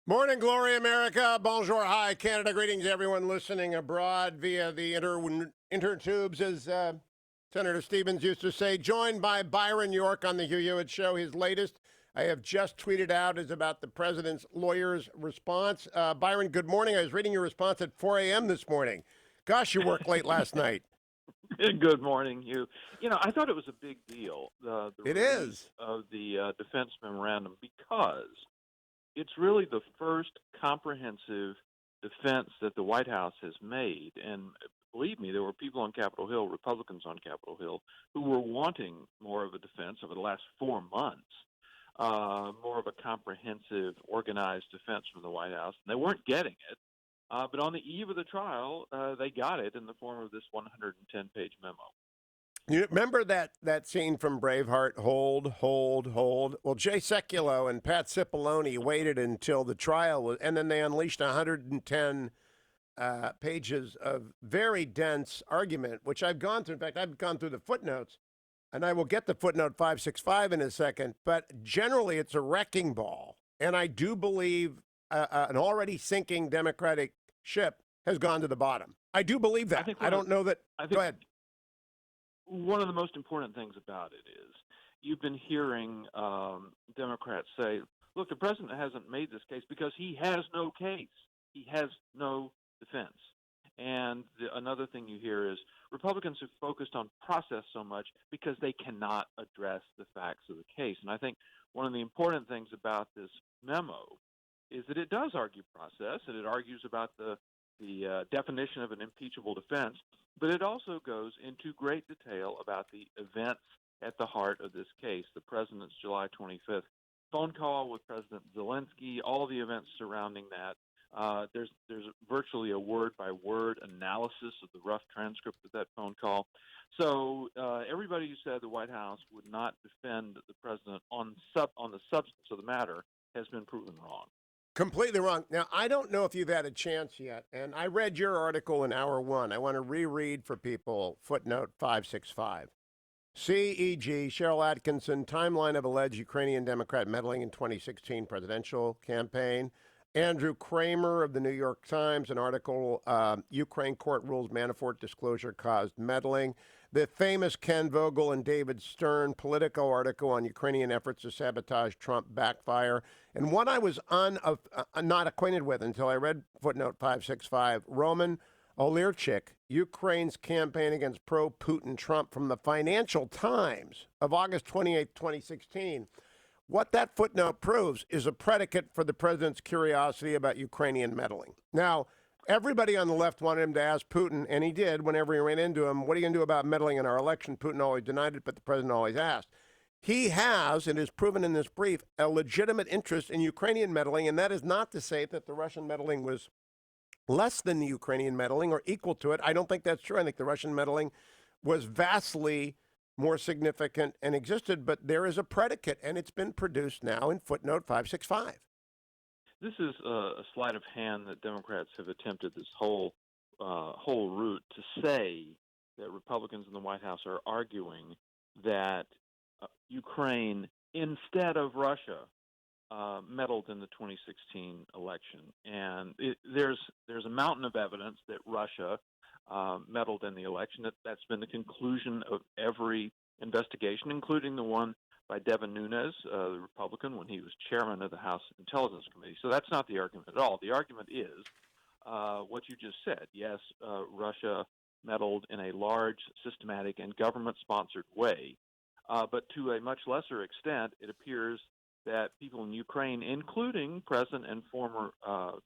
Morning, Glory America. Bonjour, hi, Canada. Greetings, everyone listening abroad via the intertubes, as Senator Stevens used to say. Joined by Byron York on the Hugh Hewitt Show. His latest, I have just tweeted out, is about the president's lawyer's response. Byron, good morning. I was reading your response at 4 a.m. this morning. Gosh, you worked late last night. Good morning, Hugh. I thought it was a big deal, the It release is. of the defense memorandum, because it's really the first comprehensive defense that the White House has made. And believe me, there were people on Capitol Hill, Republicans on Capitol Hill, who were wanting more of a defense over the last 4 months, more of a comprehensive, organized defense from the White House. And they weren't getting it. But on the eve of the trial, they got it in the form of this 110-page memo. You remember that scene from Braveheart, hold, hold, hold? Well, Jay Sekulow and Pat Cipollone waited until the trial was, and then they unleashed 110 pages of very dense argument, which I've gone through. In fact, I've gone through the footnotes, and I will get the footnote 565 in a second. But generally, it's a wrecking ball. And I do believe an already sinking Democratic ship has gone to the bottom. I do believe that. I don't know that. Go ahead. One of the most important things about it is you've been hearing Democrats say, look, the president hasn't made this case because he has no case. He has no defense. And another thing you hear is Republicans have focused on process so much because they cannot address the facts of the case. And I think one of the important things about this memo is that it does argue process, and it argues about the definition of an impeachable defense, but it also goes into great detail about the events at the heart of this case, the president's July 25th phone call with President Zelensky, all the events surrounding that. There's virtually a word-by-word analysis of the rough transcript of that phone call. So everybody who said the White House would not defend the president on the substance of the matter has been proven wrong. Completely wrong. Now, I don't know if you've had a chance yet, and I read your article in hour one. I want to reread for people footnote 565. CEG, Cheryl Atkinson, timeline of alleged Ukrainian Democrat meddling in 2016 presidential campaign. Andrew Kramer of the New York Times, an article, Ukraine court rules Manafort disclosure caused meddling. The famous Ken Vogel and David Stern Politico article on Ukrainian efforts to sabotage Trump backfire. And one I was not acquainted with until I read footnote 565, Roman Olirchik, Ukraine's campaign against pro-Putin Trump from the Financial Times of August 28, 2016. What that footnote proves is a predicate for the president's curiosity about Ukrainian meddling. Now, everybody on the left wanted him to ask Putin, and he did whenever he ran into him, what are you going to do about meddling in our election? Putin always denied it, but the president always asked. He has, and is proven in this brief, a legitimate interest in Ukrainian meddling, and that is not to say that the Russian meddling was less than the Ukrainian meddling or equal to it. I don't think that's true. I think the Russian meddling was vastly more significant and existed, but there is a predicate, and it's been produced now in footnote 565. This is a sleight of hand that Democrats have attempted this whole route to say that Republicans in the White House are arguing that Ukraine, instead of Russia, meddled in the 2016 election. And there's a mountain of evidence that Russia meddled in the election. That's been the conclusion of every investigation, including the one by Devin Nunes, the Republican, when he was chairman of the House Intelligence Committee. So that's not the argument at all. The argument is what you just said. Yes, Russia meddled in a large, systematic, and government-sponsored way. But to a much lesser extent, it appears that people in Ukraine, including present and former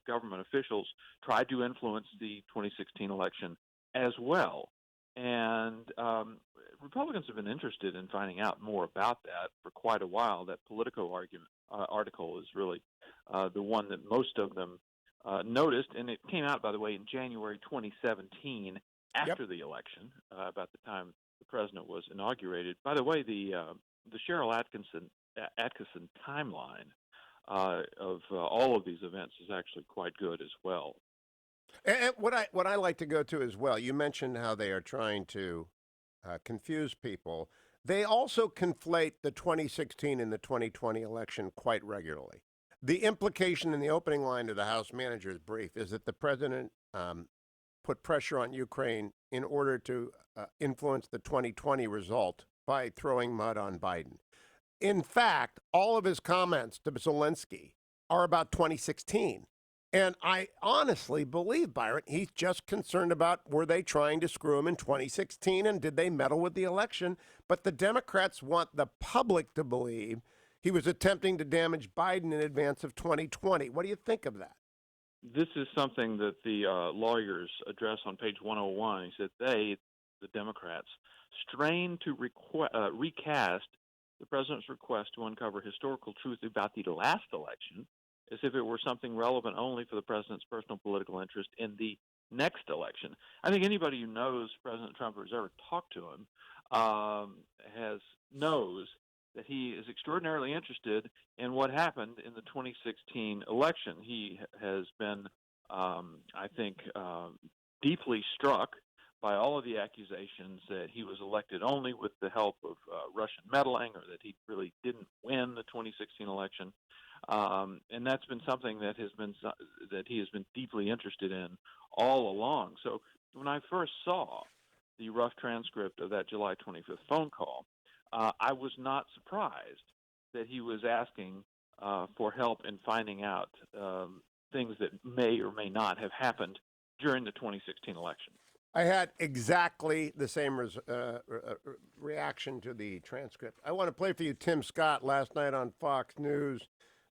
government officials, tried to influence the 2016 election as well. And Republicans have been interested in finding out more about that for quite a while. That Politico article is really the one that most of them noticed. And it came out, by the way, in January 2017, after the election, about the time the president was inaugurated. By the way, the Cheryl Atkinson timeline of all of these events is actually quite good as well. And what I like to go to as well, you mentioned how they are trying to confuse people. They also conflate the 2016 and the 2020 election quite regularly. The implication in the opening line of the House manager's brief is that the president put pressure on Ukraine in order to influence the 2020 result by throwing mud on Biden. In fact, all of his comments to Zelensky are about 2016. And I honestly believe, Byron, he's just concerned about were they trying to screw him in 2016 and did they meddle with the election? But the Democrats want the public to believe he was attempting to damage Biden in advance of 2020. What do you think of that? This is something that the lawyers address on page 101. He said they, the Democrats, strain to recast the president's request to uncover historical truth about the last election as if it were something relevant only for the president's personal political interest in the next election. I think anybody who knows President Trump or has ever talked to him knows that he is extraordinarily interested in what happened in the 2016 election. He has been, I think, deeply struck by all of the accusations that he was elected only with the help of Russian meddling, or that he really didn't win the 2016 election. And that's been something that he has been deeply interested in all along. So when I first saw the rough transcript of that July 25th phone call, I was not surprised that he was asking for help in finding out things that may or may not have happened during the 2016 election. I had exactly the same reaction to the transcript. I want to play for you Tim Scott last night on Fox News.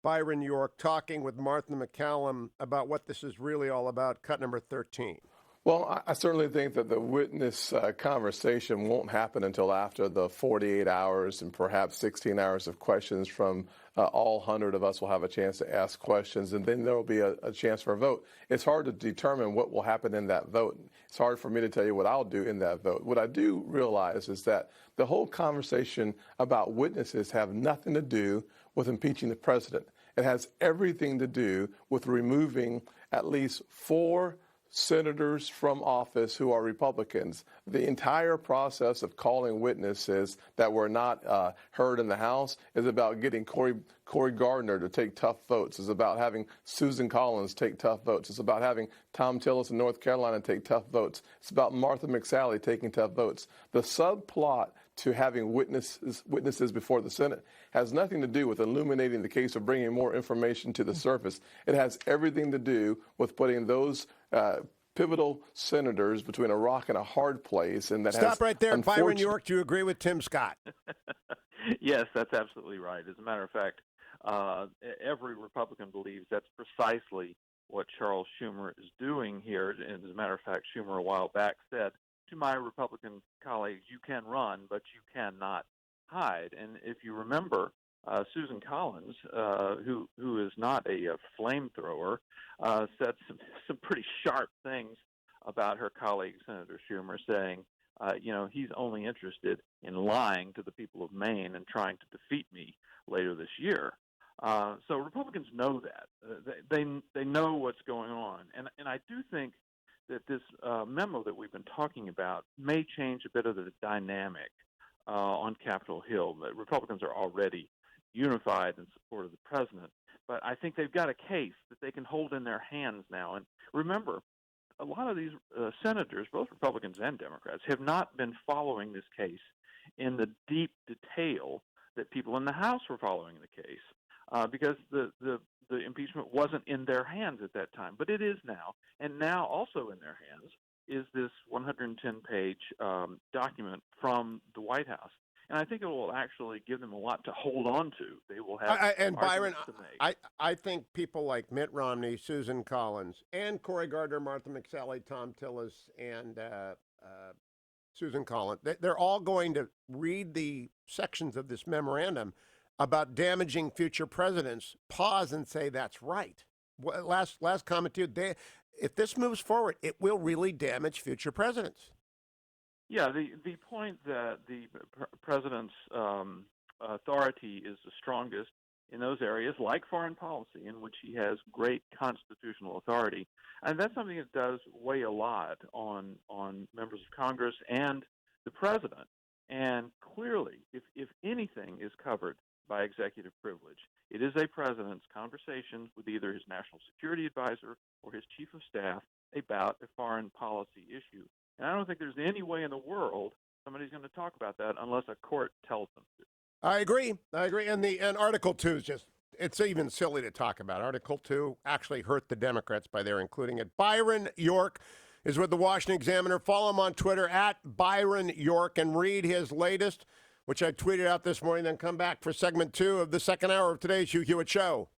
Byron York talking with Martha McCallum about what this is really all about. Cut number 13. Well, I certainly think that the witness conversation won't happen until after the 48 hours and perhaps 16 hours of questions from all 100 of us will have a chance to ask questions, and then there will be a chance for a vote. It's hard to determine what will happen in that vote. It's hard for me to tell you what I'll do in that vote. What I do realize is that the whole conversation about witnesses have nothing to do with impeaching the president. It has everything to do with removing at least 4 senators from office who are Republicans. The entire process of calling witnesses that were not heard in the House is about getting Cory Gardner to take tough votes. It's about having Susan Collins take tough votes. It's about having Tom Tillis in North Carolina take tough votes. It's about Martha McSally taking tough votes. The subplot to having witnesses before the Senate has nothing to do with illuminating the case or bringing more information to the surface. It has everything to do with putting those pivotal senators between a rock and a hard place. And that Stop right there. Byron York, do you agree with Tim Scott? Yes, that's absolutely right. As a matter of fact, every Republican believes that's precisely what Charles Schumer is doing here. And as a matter of fact, Schumer a while back said to my Republican colleagues, you can run, but you cannot hide. And if you remember, Susan Collins, who is not a flamethrower, said some pretty sharp things about her colleague, Senator Schumer, saying, he's only interested in lying to the people of Maine and trying to defeat me later this year. So Republicans know that. They know what's going on. And I do think that this memo that we've been talking about may change a bit of the dynamic on Capitol Hill. The Republicans are already unified in support of the president, but I think they've got a case that they can hold in their hands now. And remember, a lot of these senators, both Republicans and Democrats, have not been following this case in the deep detail that people in the House were following the case, because the impeachment wasn't in their hands at that time, but it is now. And now also in their hands is this 110-page document from the White House. And I think it will actually give them a lot to hold on to. They will have and Byron, to make. I think people like Mitt Romney, Susan Collins, and Cory Gardner, Martha McSally, Tom Tillis, and Susan Collins, they're all going to read the sections of this memorandum about damaging future presidents, pause and say that's right. Last comment to you, if this moves forward, it will really damage future presidents. Yeah, the point that the president's authority is the strongest in those areas, like foreign policy, in which he has great constitutional authority. And that's something that does weigh a lot on members of Congress and the president. And clearly, if anything is covered by executive privilege, It is a president's conversation with either his national security advisor or his chief of staff about a foreign policy issue. And I don't think there's any way in the world somebody's going to talk about that unless a court tells them to. I agree. And Article 2 is just, it's even silly to talk about. Article 2 actually hurt the Democrats by their including it. Byron York is with the Washington Examiner. Follow him on Twitter at Byron York and read his latest, which I tweeted out this morning. Then come back for segment 2 of the second hour of today's Hugh Hewitt Show.